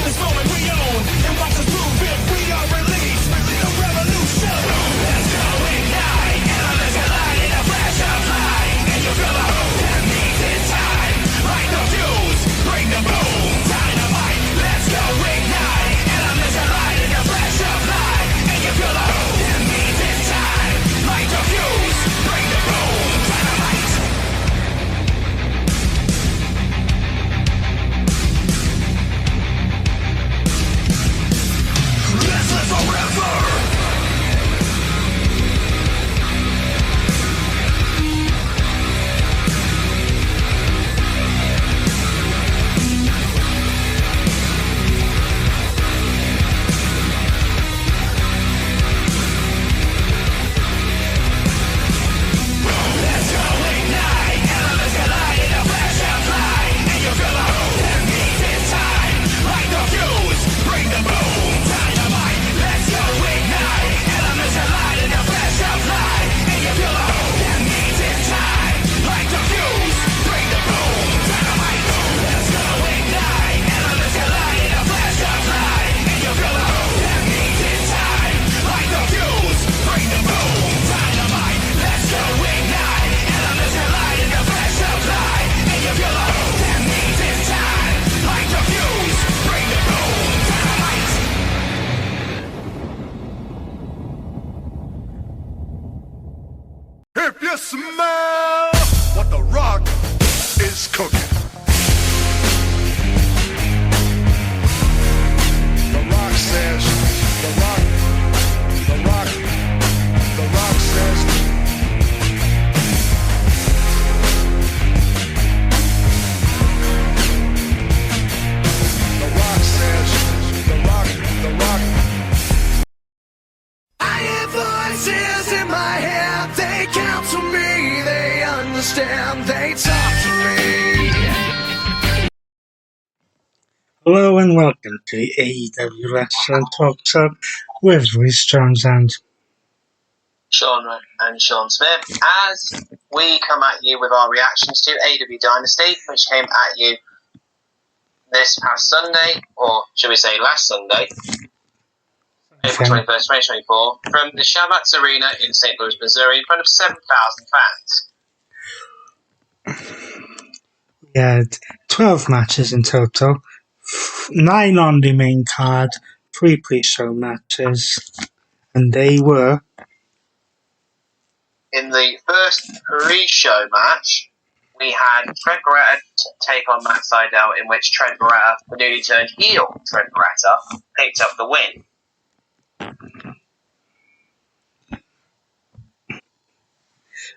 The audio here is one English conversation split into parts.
This moment we own, and watch us prove it. We are released, the revolution. Let's go ignite, elements collide in a flash of light. And you feel the hope that means it's time. Light the fuse, bring the boom, dynamite. Let's go ignite, elements collide in a flash of light. And you feel the hope that means it's time. Light the fuse, bring the boom, dynamite. Let's live forever. Let's go ignite, elements collide in a flash of light. And you feel the hope that means it's time. Light the fuse, bring the boom, dynamite. Let's go ignite, elements collide in a flash of light. And you feel the hope that means it's time. Light the fuse, bring the boom, dynamite. Let's go ignite, elements collide in a flash of light. And you feel the hope that means it's time. Light the fuse, bring the boom, dynamite. Let's go ignite, elements collide in a flash of light. And you feel the hope that means it's time. Light the fuse, bring the boom, dynamite. If you smell what the rock is cooking. The rock says, the rock says. The rock says, the rock. I hear voices in my head, they counsel me, they understand, they talk to me. Hello and welcome to the AEW Wrestling Talk Show with Rhys Jones and Sean and Sean Smith, as we come at you with our reactions to AEW Dynasty, which came at you this past Sunday, or should we say last Sunday, April 21st, 2024, from the Shabbat's Arena in St. Louis, Missouri, in front of 7,000 fans. we had 12 matches in total, 9 on the main card, 3 pre-show matches, and they were In the first pre-show match, we had Trent Beretta take on Matt Sydal, in which Trent Beretta, the newly turned heel Trent Beretta, picked up the win.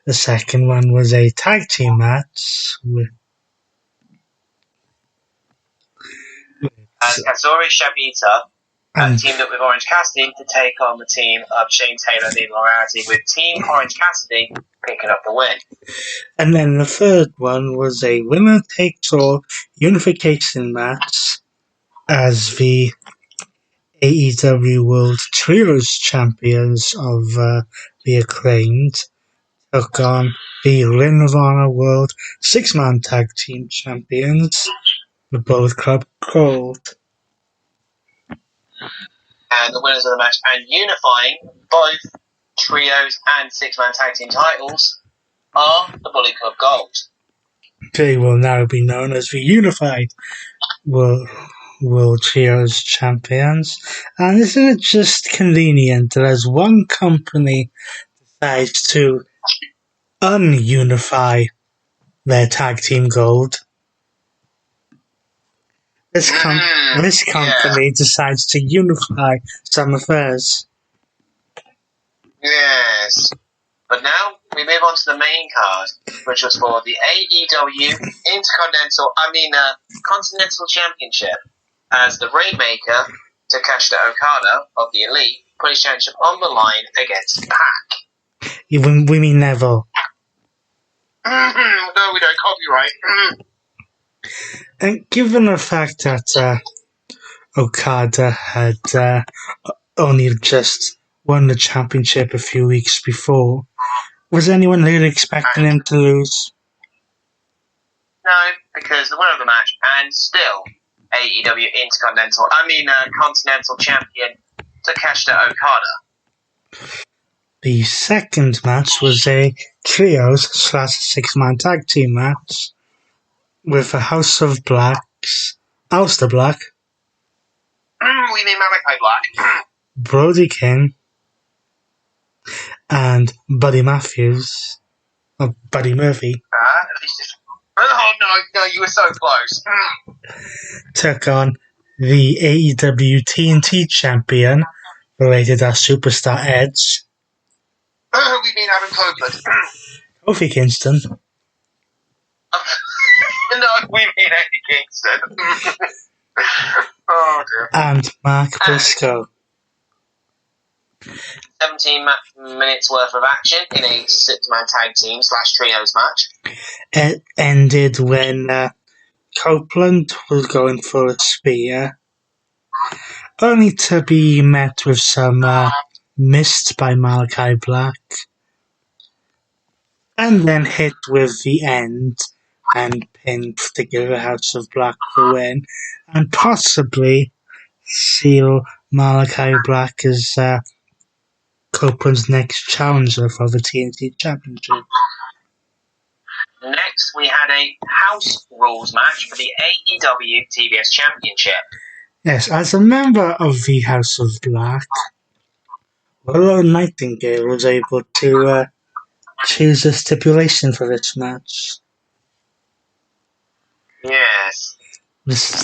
the second one was a tag team match with And Katsuri Shibata and teamed up with Orange Cassidy to take on the team of Shane Taylor and Neil Moriarty, with Team Orange Cassidy picking up the win. And then the third one was a winner takes all unification match as the AEW World Trios Champions of the Acclaimed took on the Ring of Honor World Six-Man Tag Team Champions, the Bullet Club Gold. And the winners of the match, and unifying both trios and six-man tag team titles, are the Bullet Club Gold. They will now be known as the Unified World Trios Champions. And isn't it just convenient that as one company decides to ununify their tag team gold, this company decides to unify some affairs. Yes. But now we move on to the main card, which was for the AEW Continental Championship, as the Rainmaker, Takeshita Okada of the Elite, put his championship on the line against Pac. We mean Neville. No, we don't copyright. And given the fact that Okada had only just won the championship a few weeks before, was anyone really expecting him to lose? No, because the winner of the match, and still, AEW Continental Champion Takeshita Okada. The second match was a trios/six-man tag team match with the House of Blacks, Aleister Black, We mean Malachi Black. Brody King, and Buddy Matthews, or Buddy Murphy, Oh no, you were so close. took on the AEW TNT champion, related as Superstar Edge, We mean Adam Copeland. Kofi Kingston, No, we mean Eddie Kingston. Oh dear. and Mark Briscoe. 17 minutes worth of action in a six-man tag team / trios match. It ended when Copeland was going for a spear, only to be met with some missed by Malachi Black, and then hit with the end and pinned to give the House of Black the win, and possibly seal Malachi Black as Copeland's next challenger for the TNT Championship. Next, we had a house rules match for the AEW TBS Championship. Yes, as a member of the House of Black, Willow Nightingale was able to choose a stipulation for this match. Yes.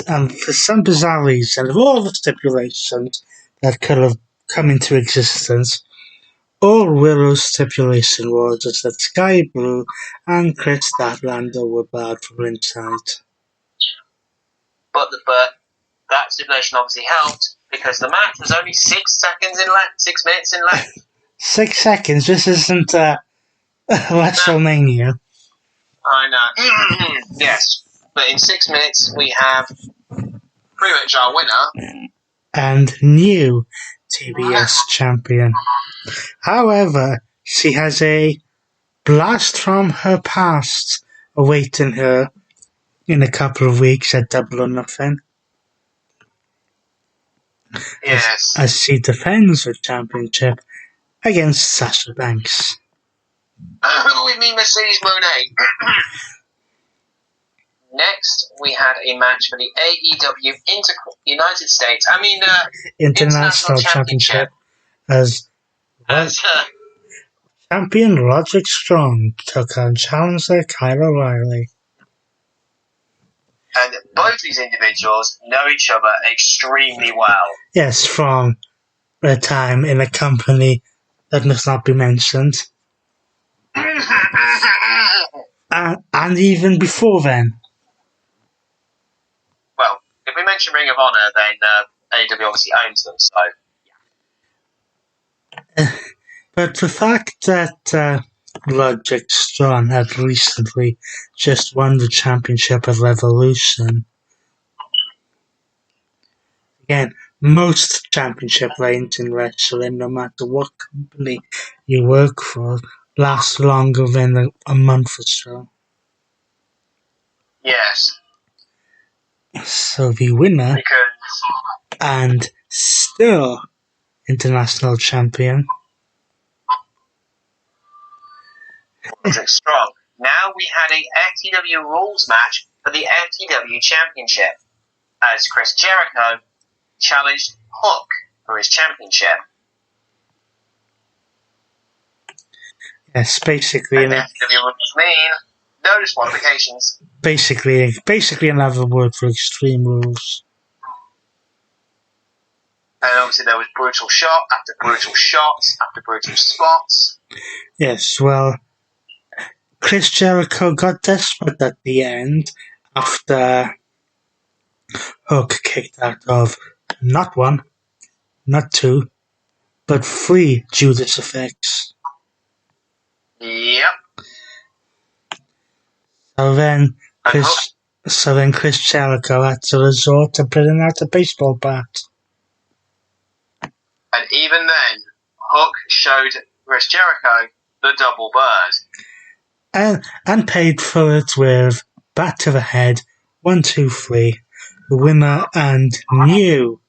And for some bizarre reason, of all the stipulations that could have come into existence, all Willow's stipulation was that Sky Blue and Chris Statlander were barred from ringside. But that stipulation obviously helped because the match was only 6 minutes in length. 6 seconds, this isn't WrestleMania. I know. Yes. But in 6 minutes, we have pretty much our winner. And new TBS champion. However, she has a blast from her past awaiting her in a couple of weeks at Double or Nothing. Yes. As she defends the championship against Sasha Banks. We mean Mercedes Moné. Next, we had a match for the AEW International Championship as champion Roderick Strong took on challenger Kyle O'Reilly. And both these individuals know each other extremely well. Yes, from their time in a company that must not be mentioned. And even before then. Well, if we mention Ring of Honor, then AEW obviously owns them, so yeah. But the fact that Roderick Strong had recently just won the championship of Revolution. Again, most championship reigns in wrestling, no matter what company you work for, last longer than a month or so. Yes. So the winner and still international champion Roderick Strong. Now we had a FTW rules match for the FTW Championship as Chris Jericho challenged Hook for his championship. Yes, basically. And FTW rules mean no disqualifications. Basically another word for Extreme Rules. And obviously there was brutal shot after brutal shots after brutal spots. Yes, well, Chris Jericho got desperate at the end after Hook kicked out of not one, not two, but 3 Judas effects. Yep. So then Chris Jericho had to resort to putting out a baseball bat. And even then, Hook showed Chris Jericho the double bird. And paid for it with bat to the head, 1, 2, 3, the winner and new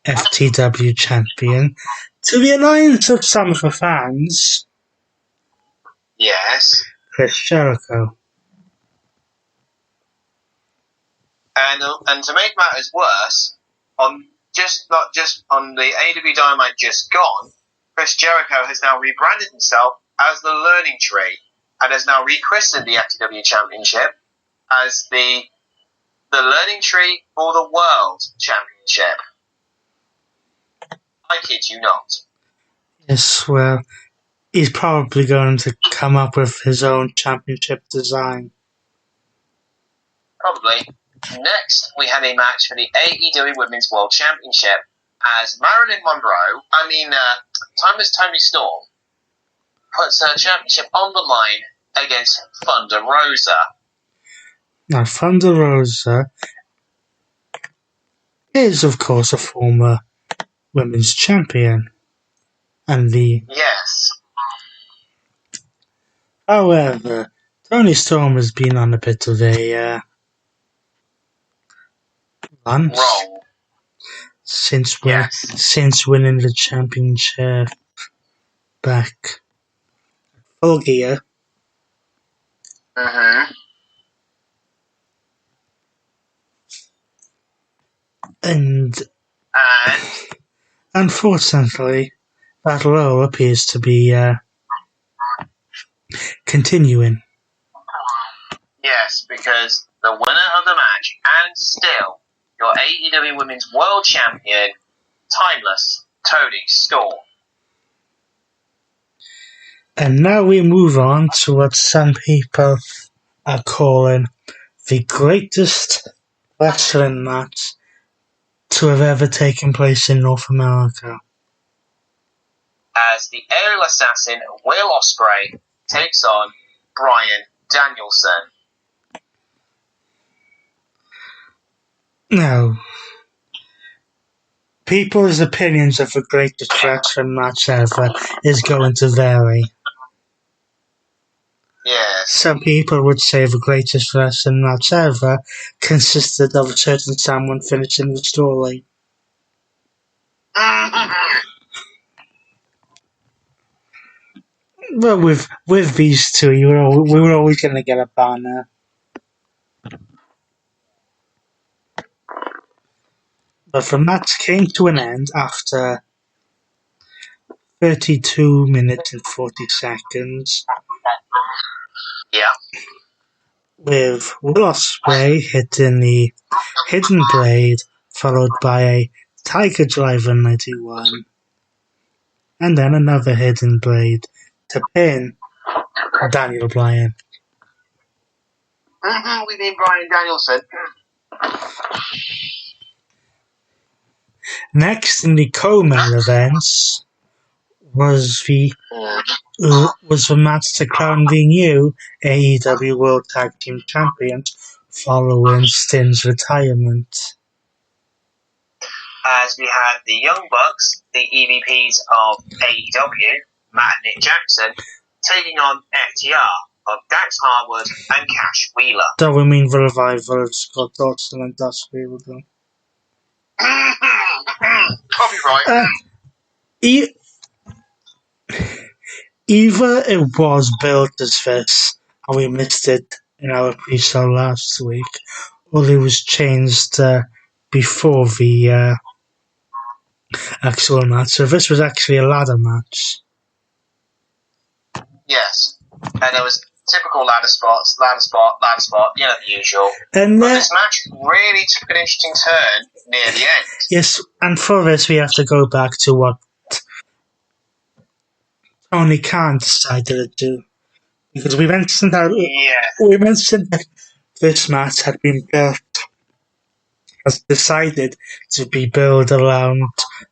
FTW champion, to the annoyance of some of the fans, Yes. Chris Jericho. And to make matters worse, not just on the AEW Dynamite just gone, Chris Jericho has now rebranded himself as the Learning Tree and has now rechristened the FTW Championship as the Learning Tree for the World Championship. I kid you not. Yes, well, he's probably going to come up with his own championship design. Probably. Next, we had a match for the AEW Women's World Championship as Marilyn Monroe, Timeless Tony Storm, puts her championship on the line against Thunder Rosa. Now, Thunder Rosa is, of course, a former women's champion. And Yes. However, Tony Storm has been on a bit of a run Wrong. since winning the championship back Full Gear. Mm-hmm. And unfortunately, that role appears to be continuing. Yes, because the winner of the match and still your AEW Women's World Champion, Timeless Tony Storm. And now we move on to what some people are calling the greatest wrestling match to have ever taken place in North America. As the aerial assassin Will Ospreay takes on Bryan Danielson. Now, people's opinions of the greatest wrestling match ever is going to vary. Yes. Some people would say the greatest wrestling match ever consisted of a certain someone finishing the story. Well, with these two, we were always going to get a banner. But the match came to an end after 32 minutes and 40 seconds. Yeah. With Will Ospreay hitting the Hidden Blade, followed by a Tiger Driver 91, and then another Hidden Blade to pin Daniel Bryan. We need Bryan Danielson. Next in the co-main events was the match to crown the new AEW World Tag Team Champions following Sting's retirement. As we had the Young Bucks, the EVPs of AEW, Matt and Nick Jackson, taking on FTR of Dax Harwood and Cash Wheeler. That would mean the revival of Scott Dawson and Dusty with them. Copyright. Either it was built as this, and we missed it in our pre-show last week, or it was changed before the actual match. So this was actually a ladder match. Yes. And there was typical ladder spot, the usual. And but this match really took an interesting turn near the end. Yes, and for this we have to go back to what Tony Khan decided to do. Because we mentioned that this match had been built, has decided to be built around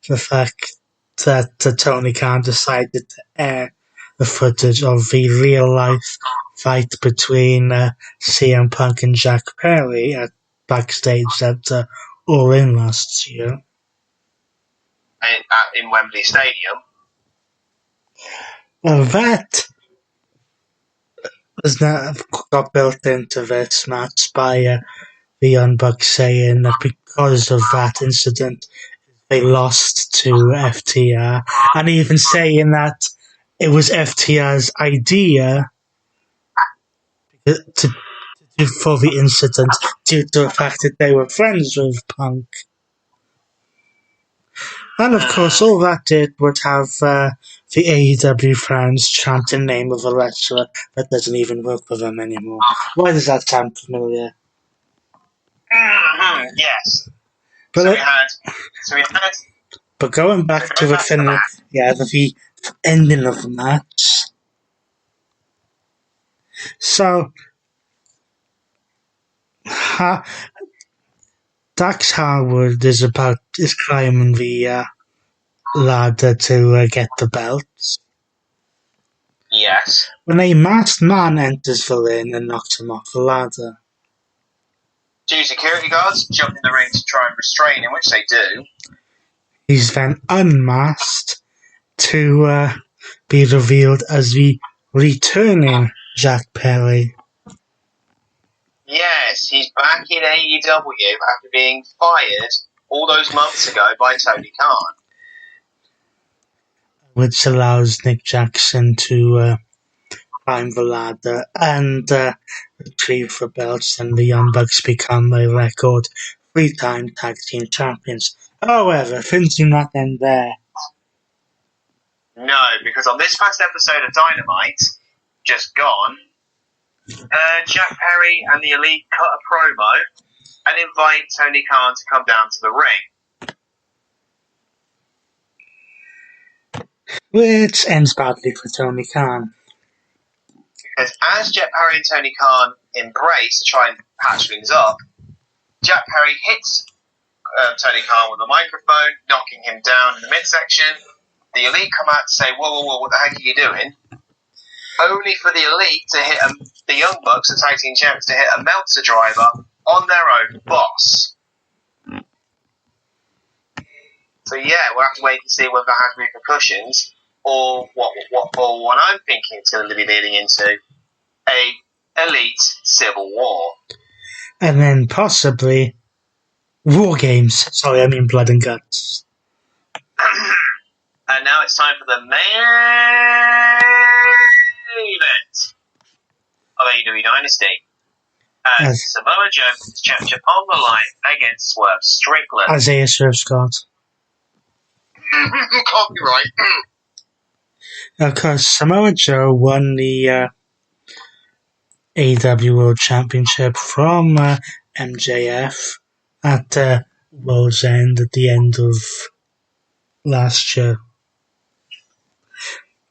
the fact that Tony Khan decided to air the footage of the real-life fight between CM Punk and Jack Perry at backstage at All In last year. In Wembley Stadium. Well, that was not got built into this match by the Young Bucks saying that because of that incident, they lost to FTR, and even saying that it was FTR's idea for the incident due to the fact that they were friends with Punk. And of course, all that did would have the AEW fans chant the name of a wrestler that doesn't even work for them anymore. Why does that sound familiar? Yes. But But going back to the the ending of the match. So, Dax Harwood is climbing the ladder to get the belts. Yes. When a masked man enters the ring and knocks him off the ladder. Two security guards jump in the ring to try and restrain him, which they do. He's then unmasked to be revealed as the returning Jack Perry. Yes, he's back in AEW after being fired all those months ago by Tony Khan. Which allows Nick Jackson to climb the ladder and retrieve the belts, and the Young Bucks become a record 3-time tag team champions. However, things do not end there. No, because on this past episode of Dynamite, just gone, Jack Perry and the Elite cut a promo and invite Tony Khan to come down to the ring. Which ends badly for Tony Khan. Because as Jack Perry and Tony Khan embrace to try and patch things up, Jack Perry hits Tony Khan with a microphone, knocking him down in the midsection. The Elite come out to say, whoa, what the heck are you doing? Only for the Elite to hit the Young Bucks, the tag team champions, to hit a Meltzer driver on their own boss. So yeah, we'll have to wait and see whether that has repercussions, or what I'm thinking it's going to be leading into a Elite Civil War. And then possibly War Games. Sorry, I mean Blood and Guts. And now it's time for the main event of AEW Dynasty. As Samoa Joe puts his championship on the line against Swerve Strickland. Isaiah Swerve Scott. Copyright. Of course, Samoa Joe won the AEW World Championship from MJF at World's End at the end of last year.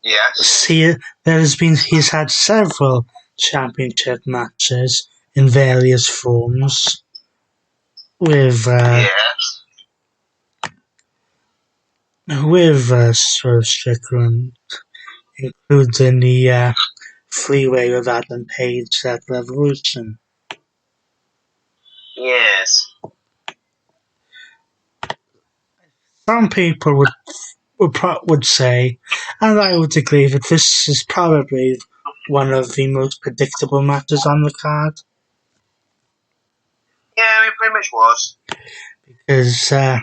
Yes. He's had several championship matches in various forms with Swerve Strickland, including the freeway with Adam Page at Revolution. Yes. Some people would say, and I would agree, that this is probably one of the most predictable matches on the card. Yeah, it pretty much was. Because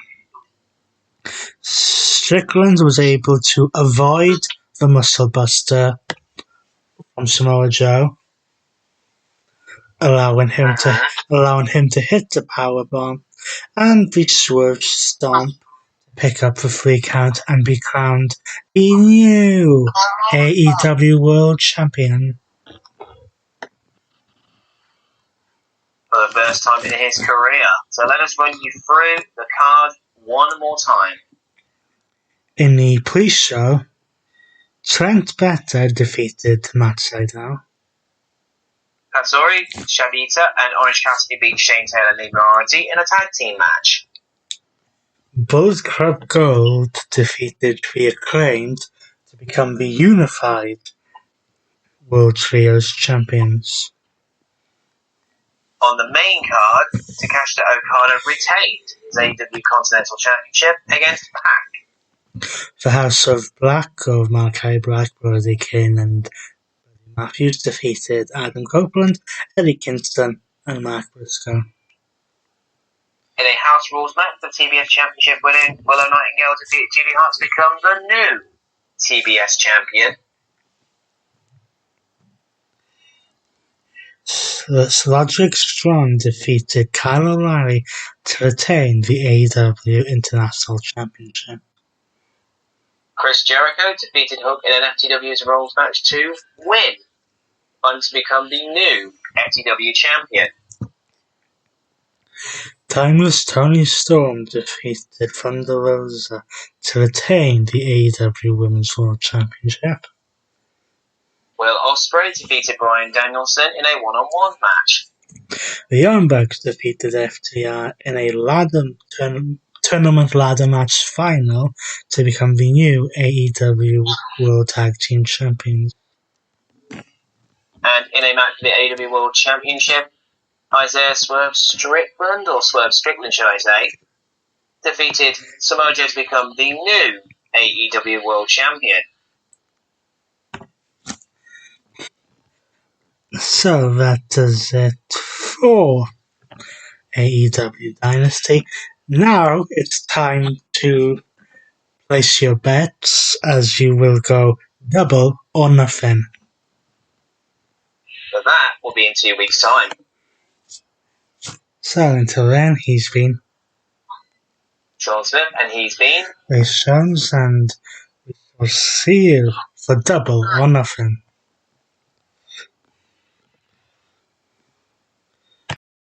Strickland was able to avoid the Muscle Buster from Samoa Joe, allowing him to hit the powerbomb, and the Swerve Stomp to pick up the 3 count and be crowned the new AEW World Champion. For the first time in his career. So let us run you through the card one more time. In the pre-show, Trent Better defeated Matt Sydal. Katsuri, Shavita, and Orange Cassidy beat Shane Taylor and Lee Moriarty in a tag team match. Bullet Club Gold defeated The Acclaimed to become the unified World Trios Champions. On the main card, Takashita Okada retained his AEW Continental Championship against Pac. The House of Black of Malachi Black, Brody King, and Buddy Matthews defeated Adam Copeland, Eddie Kingston, and Mark Briscoe. House Rules match, the TBS Championship winning Willow Nightingale defeated Julie Hart to become the new TBS champion. Roderick Strong defeated Kyle O'Reilly to retain the AEW International Championship. Chris Jericho defeated Hook in an FTW's Rules match to win and to become the new FTW champion. Timeless Tony Storm defeated Thunder Rosa to retain the AEW Women's World Championship. Will Ospreay defeated Bryan Danielson in a one-on-one match. The Young Bucks defeated FTR in a tournament ladder match final to become the new AEW World Tag Team Champions. And in a match for the AEW World Championship, Isaiah Swerve Strickland, should I say, defeated Samoa Joe to become the new AEW World Champion. So that does it for AEW Dynasty. Now it's time to place your bets, as you will go double or nothing. But that will be in 2 weeks' time. So until then, he's been Sean Smith, and he's been Ray Jones, and we will see you for double or nothing.